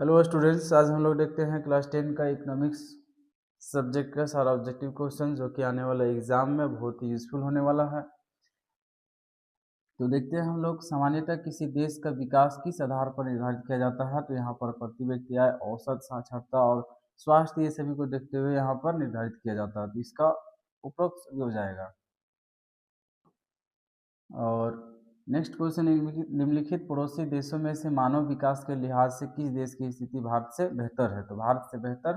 Hello students, आज हम लोग देखते हैं क्लास 10 का इकोनॉमिक्स सब्जेक्ट का सारा ऑब्जेक्टिव क्वेश्चन जो कि आने वाले एग्जाम में बहुत ही यूजफुल होने वाला है। तो देखते हैं हम लोग, सामान्यतः किसी देश का विकास किस आधार पर निर्धारित किया जाता है। तो यहाँ पर प्रति व्यक्ति आय, औसत साक्षरता और स्वास्थ्य, ये सभी को देखते हुए यहाँ पर निर्धारित किया जाता है। तो इसका उपरोक्त सही हो जाएगा। और नेक्स्ट क्वेश्चन, निम्नलिखित पड़ोसी देशों में से मानव विकास के लिहाज से किस देश की स्थिति भारत से बेहतर है। तो भारत से बेहतर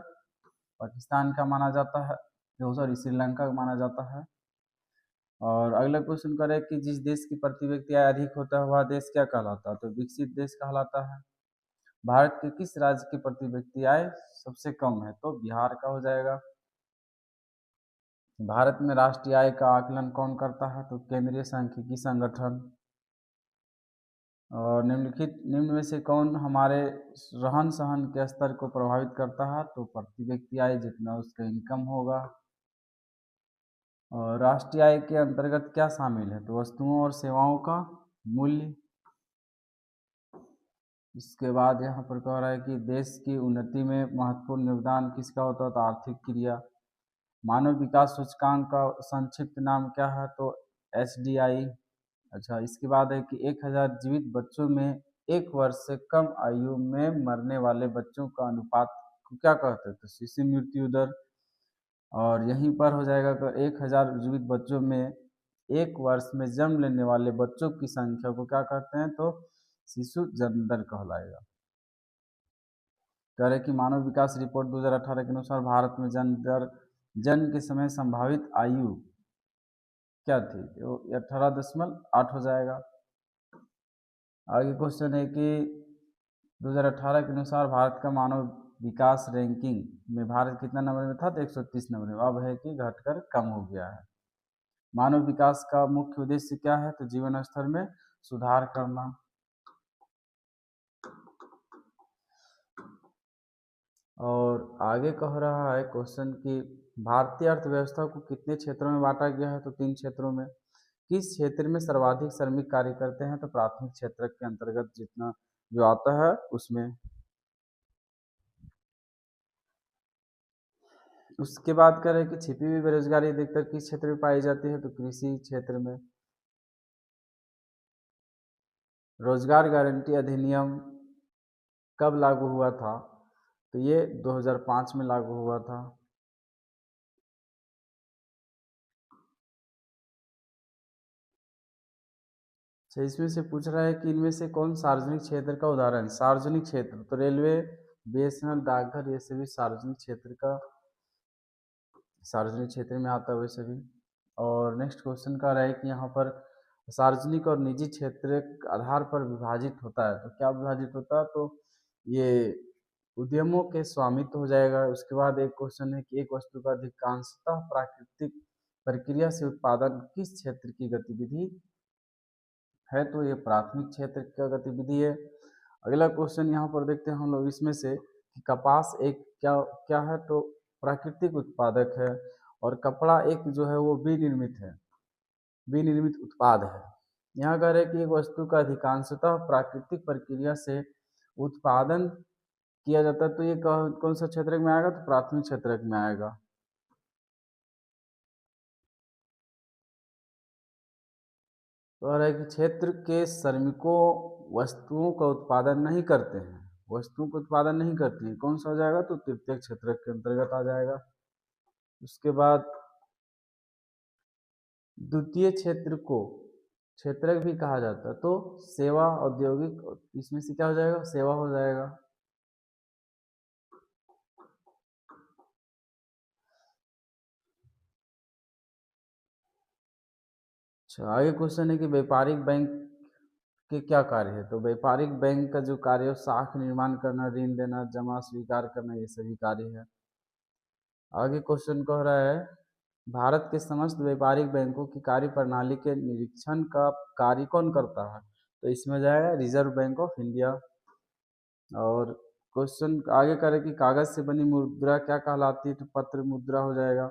पाकिस्तान का माना जाता है, सॉरी श्रीलंका का माना जाता है। और अगला क्वेश्चन करें कि जिस देश की प्रति व्यक्ति आय अधिक होता है वह देश क्या कहलाता है। तो विकसित देश कहलाता है। भारत के किस राज्य की प्रति व्यक्ति आय सबसे कम है। तो बिहार का हो जाएगा। भारत में राष्ट्रीय आय का आकलन कौन करता है। तो केंद्रीय सांख्यिकी संगठन। और निम्न में से कौन हमारे रहन सहन के स्तर को प्रभावित करता है। तो प्रति व्यक्ति आय, जितना उसका इनकम होगा। और राष्ट्रीय आय के अंतर्गत क्या शामिल है। तो वस्तुओं और सेवाओं का मूल्य। इसके बाद यहाँ पर कह रहा है कि देश की उन्नति में महत्वपूर्ण योगदान किसका होता है। तो आर्थिक क्रिया। मानव विकास सूचकांक का संक्षिप्त नाम क्या है। तो SDI। अच्छा, इसके बाद है कि 1000 जीवित बच्चों में 1 वर्ष से कम आयु में मरने वाले बच्चों का अनुपात को क्या कहते हैं। तो शिशु मृत्यु दर। और यहीं पर हो जाएगा तो 1000 जीवित बच्चों में 1 वर्ष में जन्म लेने वाले बच्चों की संख्या को क्या कहते हैं। तो शिशु जन्म दर कहलाएगा। कह रहे कि मानव विकास रिपोर्ट 2018 के अनुसार भारत में जन्म के समय संभावित आयु क्या थी। तो 18.8 हो जाएगा। आगे क्वेश्चन है कि 2018 के अनुसार भारत का मानव विकास रैंकिंग में भारत कितना नंबर में था। तो 130 नंबर में। अब है कि घटकर कम हो गया है। मानव विकास का मुख्य उद्देश्य क्या है। तो जीवन स्तर में सुधार करना। और आगे कह रहा है क्वेश्चन कि भारतीय अर्थव्यवस्था को कितने क्षेत्रों में बांटा गया है। तो 3 क्षेत्रों में। किस क्षेत्र में सर्वाधिक श्रमिक कार्य करते हैं। तो प्राथमिक क्षेत्र के अंतर्गत जितना जो आता है उसमें। उसके बाद करें कि छिपी हुई बेरोजगारी अधिकतर किस क्षेत्र में पाई जाती है। तो कृषि क्षेत्र में। रोजगार गारंटी अधिनियम कब लागू हुआ था। तो ये 2005 में लागू हुआ था। अच्छा, इसमें से पूछ रहा है कि इनमें से कौन सार्वजनिक क्षेत्र का उदाहरण है। सार्वजनिक क्षेत्र तो रेलवे, BSNL, डाकघर, ये सभी सार्वजनिक क्षेत्र में आता है वैसे भी। और नेक्स्ट क्वेश्चन का रहा है कि यहाँ पर सार्वजनिक और निजी क्षेत्र के आधार पर विभाजित होता है। तो क्या विभाजित होता है। तो ये उद्यमों के स्वामित्व हो जाएगा। उसके बाद एक क्वेश्चन है कि एक वस्तु का अधिकांशतः प्राकृतिक प्रक्रिया से उत्पादन किस क्षेत्र की गतिविधि है। तो ये प्राथमिक क्षेत्र का गतिविधि है। अगला क्वेश्चन यहाँ पर देखते हैं हम लोग इसमें से कि कपास एक क्या क्या है। तो प्राकृतिक उत्पादक है। और कपड़ा एक जो है वो विनिर्मित उत्पाद है। यहाँ कह रहे हैं कि एक वस्तु का अधिकांशतः प्राकृतिक प्रक्रिया से उत्पादन किया जाता है। तो ये कौन सा क्षेत्र में आएगा। तो प्राथमिक क्षेत्र में आएगा। तो कह रहा है कि क्षेत्र के श्रमिकों वस्तुओं का उत्पादन नहीं करते हैं। वस्तुओं का उत्पादन नहीं करते हैं, कौन सा हो जाएगा। तो तृतीय क्षेत्र के अंतर्गत आ जाएगा। उसके बाद द्वितीय क्षेत्र को क्षेत्रक भी कहा जाता है। तो सेवा, औद्योगिक, इसमें से क्या हो जाएगा। सेवा हो जाएगा। अच्छा, आगे क्वेश्चन है कि व्यापारिक बैंक के क्या कार्य है। तो व्यापारिक बैंक का जो कार्य है साख निर्माण करना, ऋण देना, जमा स्वीकार करना, ये सभी कार्य है। आगे क्वेश्चन कह रहा है भारत के समस्त व्यापारिक बैंकों की कार्य प्रणाली के निरीक्षण का कार्य कौन करता है। तो इसमें जाएगा रिजर्व बैंक ऑफ इंडिया। और क्वेश्चन आगे करें कि कागज से बनी मुद्रा क्या कहलाती है। तो पत्र मुद्रा हो जाएगा।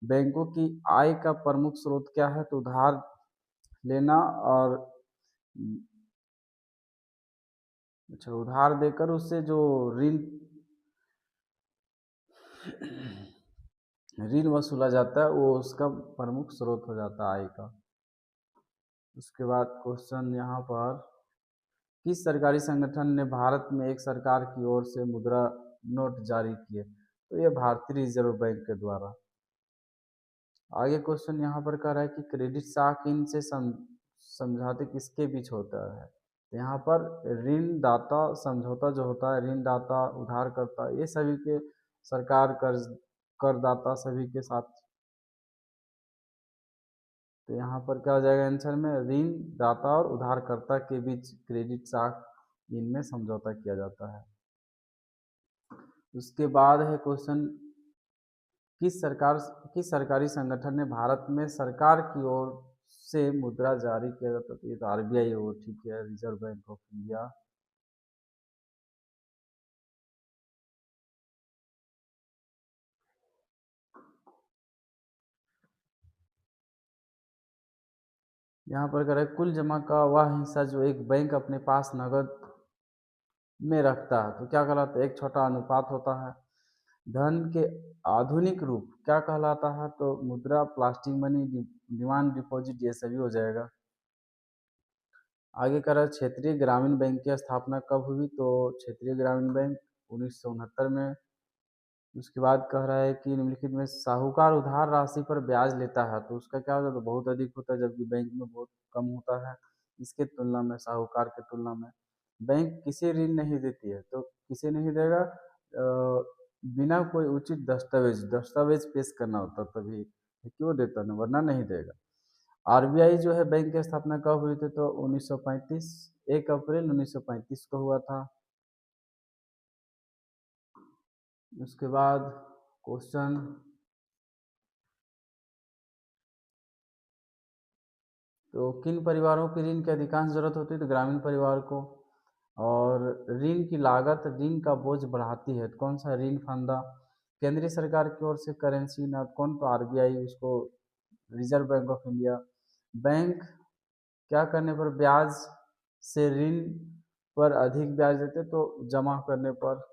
बैंकों की आय का प्रमुख स्रोत क्या है। तो उधार लेना और अच्छा, उधार देकर उससे जो ऋण ऋण वसूला जाता है वो उसका प्रमुख स्रोत हो जाता है आय का। उसके बाद क्वेश्चन यहाँ पर, किस सरकारी संगठन ने भारत में एक सरकार की ओर से मुद्रा नोट जारी किए? तो ये भारतीय रिजर्व बैंक के द्वारा। आगे क्वेश्चन यहाँ पर कह रहा है कि क्रेडिट साख इनसे समझौते किसके बीच होता है? तो यहाँ पर ऋणदाता समझौता जो होता है, ऋणदाता उधारकर्ता ये सभी के, सरकार कर्ज करदाता सभी के साथ। तो यहाँ पर क्या हो जाएगा आंसर में, ऋण दाता और उधारकर्ता के बीच क्रेडिट साख इनमें समझौता किया जाता है। उसके बाद है क्वेश्चन, किस सरकार किस सरकारी संगठन ने भारत में सरकार की ओर से मुद्रा जारी किया जाता है? तो ये तो आरबीआई हो, ठीक है, रिजर्व बैंक ऑफ इंडिया। यहाँ पर करें, कुल जमा का वह हिस्सा जो एक बैंक अपने पास नगद में रखता है तो क्या कहलाता है? एक छोटा अनुपात होता है। धन के आधुनिक रूप क्या कहलाता है? तो मुद्रा, प्लास्टिक मनी, डिमांड डिपॉजिट, ये सभी हो जाएगा। आगे कह रहा है, क्षेत्रीय ग्रामीण बैंक की स्थापना कब हुई? तो क्षेत्रीय ग्रामीण बैंक 1969 में। उसके बाद कह रहा है कि निम्नलिखित में साहूकार उधार राशि पर ब्याज लेता है तो उसका क्या होता है? तो बहुत अधिक होता है, जबकि बैंक में बहुत कम होता है इसके तुलना में, साहूकार के तुलना में। बैंक किसे ऋण नहीं देती है? तो किसे नहीं देगा? बिना कोई उचित दस्तावेज दस्तावेज पेश करना होता तभी क्यों देता ना, वरना नहीं देगा। आरबीआई जो है बैंक की स्थापना कब हुई थी? तो 1935, 1 अप्रैल 1935 को हुआ था। उसके बाद क्वेश्चन, तो किन परिवारों की ऋण की अधिकांश जरूरत होती है? तो ग्रामीण परिवार को। और ऋण की लागत ऋण का बोझ बढ़ाती है तो कौन सा? ऋण फंदा। केंद्रीय सरकार की ओर से करेंसी नोट कौन? तो आरबीआई, उसको reserve bank of India. Bank क्या करने पर ब्याज से ऋण पर अधिक ब्याज देते? तो जमा करने पर।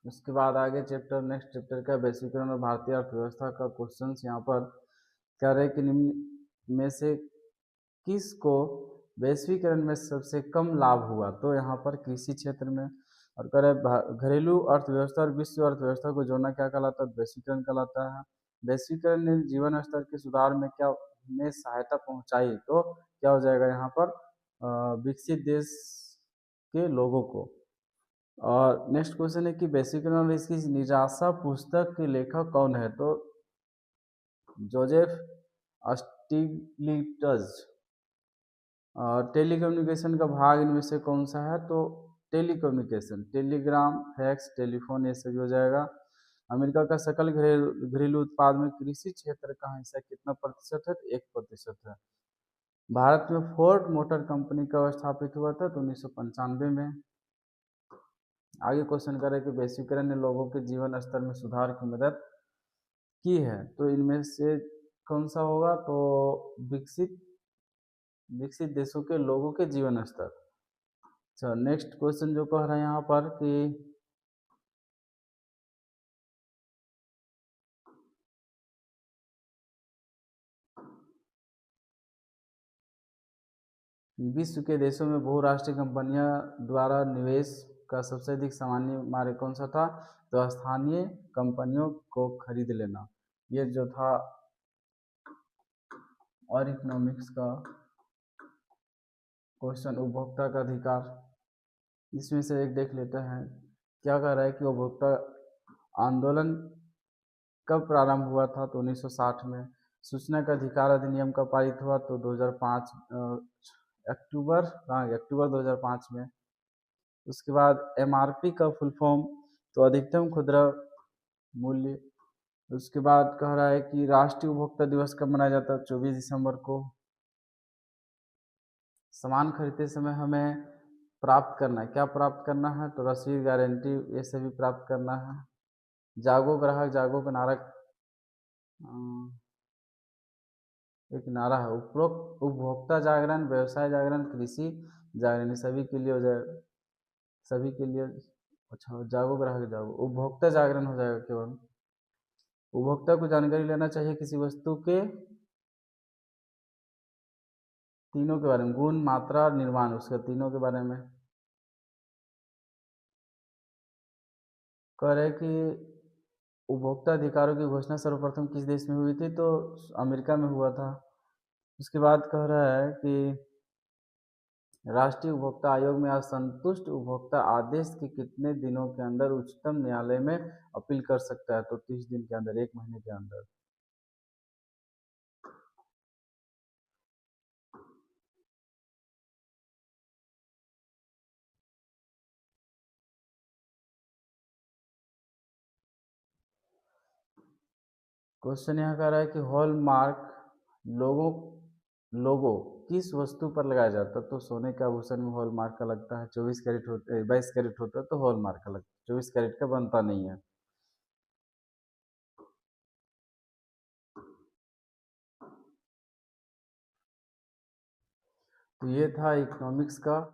उसके बाद आगे चैप्टर, नेक्स्ट चैप्टर का वैश्वीकरण और भारतीय अर्थव्यवस्था का क्वेश्चन यहाँ पर कह रहे कि निम्न में से किसको वैश्वीकरण में सबसे कम लाभ हुआ? तो यहाँ पर कृषि क्षेत्र में। और कह रहे घरेलू अर्थव्यवस्था और विश्व अर्थव्यवस्था को जोड़ना क्या कहलाता है? वैश्वीकरण कहलाता है। वैश्वीकरण ने जीवन स्तर के सुधार में क्या में सहायता पहुंचाई? तो क्या हो जाएगा यहाँ पर? विकसित देश के लोगों को। और नेक्स्ट क्वेश्चन है कि वैश्वीकरण और इसकी निराशा पुस्तक के लेखक कौन है? तो जोजेफ स्टिग्लिट्ज। टेलीकम्युनिकेशन का भाग इनमें से कौन सा है? तो टेलीकम्युनिकेशन, टेलीग्राम, फैक्स, टेलीफोन, ये सभी हो जाएगा। अमेरिका का सकल घरेलू उत्पाद में कृषि क्षेत्र का हिस्सा कितना प्रतिशत है? तो 1% है। भारत में फोर्ड मोटर कंपनी कब स्थापित हुआ था? तो 1995 में। आगे क्वेश्चन कर रहे कि वैश्वीकरण ने लोगों के जीवन स्तर में सुधार की मदद की है तो इनमें से कौन सा होगा? तो विकसित विकसित देशों के लोगों के जीवन स्तर। अच्छा, नेक्स्ट क्वेश्चन जो कह रहे हैं यहाँ पर कि विश्व के देशों में बहुराष्ट्रीय कंपनियां द्वारा निवेश का सबसे अधिक सामान्य मार्ग कौन सा था? तो स्थानीय कंपनियों को खरीद लेना, ये जो था और इकोनॉमिक्स का क्वेश्चन, उपभोक्ता का अधिकार। इसमें से एक देख लेते हैं, क्या कह रहा है कि उपभोक्ता आंदोलन कब प्रारंभ हुआ था? तो 1960 में। सूचना का अधिकार अधिनियम कब पारित हुआ? तो 2005 अक्टूबर, हाँ, अक्टूबर 2005 में। उसके बाद एमआरपी का फुल फॉर्म? तो अधिकतम खुदरा मूल्य। उसके बाद कह रहा है कि राष्ट्रीय उपभोक्ता दिवस कब मनाया जाता है? 24 दिसंबर को। सामान खरीदते समय हमें प्राप्त करना है, क्या प्राप्त करना है? तो रसीद, गारंटी, ये सभी प्राप्त करना है। जागो ग्राहक जागो का नारा एक नारा है। उपरोक्त उपभोक्ता जागरण, व्यवसाय जागरण, कृषि जागरण सभी के लिए हो जाए, सभी के लिए। अच्छा, जागो ग्राहक जागो, उपभोक्ता जागरण हो जाएगा केवल। उपभोक्ता को जानकारी लेना चाहिए किसी वस्तु के तीनों के बारे में, गुण, मात्रा और निर्माण, उसके तीनों के बारे में। कह रहे कि उपभोक्ता अधिकारों की घोषणा सर्वप्रथम किस देश में हुई थी, तो अमेरिका में हुआ था। उसके बाद कह रहा है कि राष्ट्रीय उपभोक्ता आयोग में असंतुष्ट उपभोक्ता आदेश के कितने दिनों के अंदर उच्चतम न्यायालय में अपील कर सकता है, तो 30 दिन के अंदर, 1 महीने के अंदर। क्वेश्चन यहाँ कह रहा है कि हॉलमार्क लोगों लोगो किस वस्तु पर लगाया जाता है, तो सोने के आभूषण में हॉलमार्क का लगता है, 24 कैरेट होता है, 22 कैरेट होता है तो हॉलमार्क का लगता है, 24 कैरेट का बनता नहीं है। तो ये था इकोनॉमिक्स का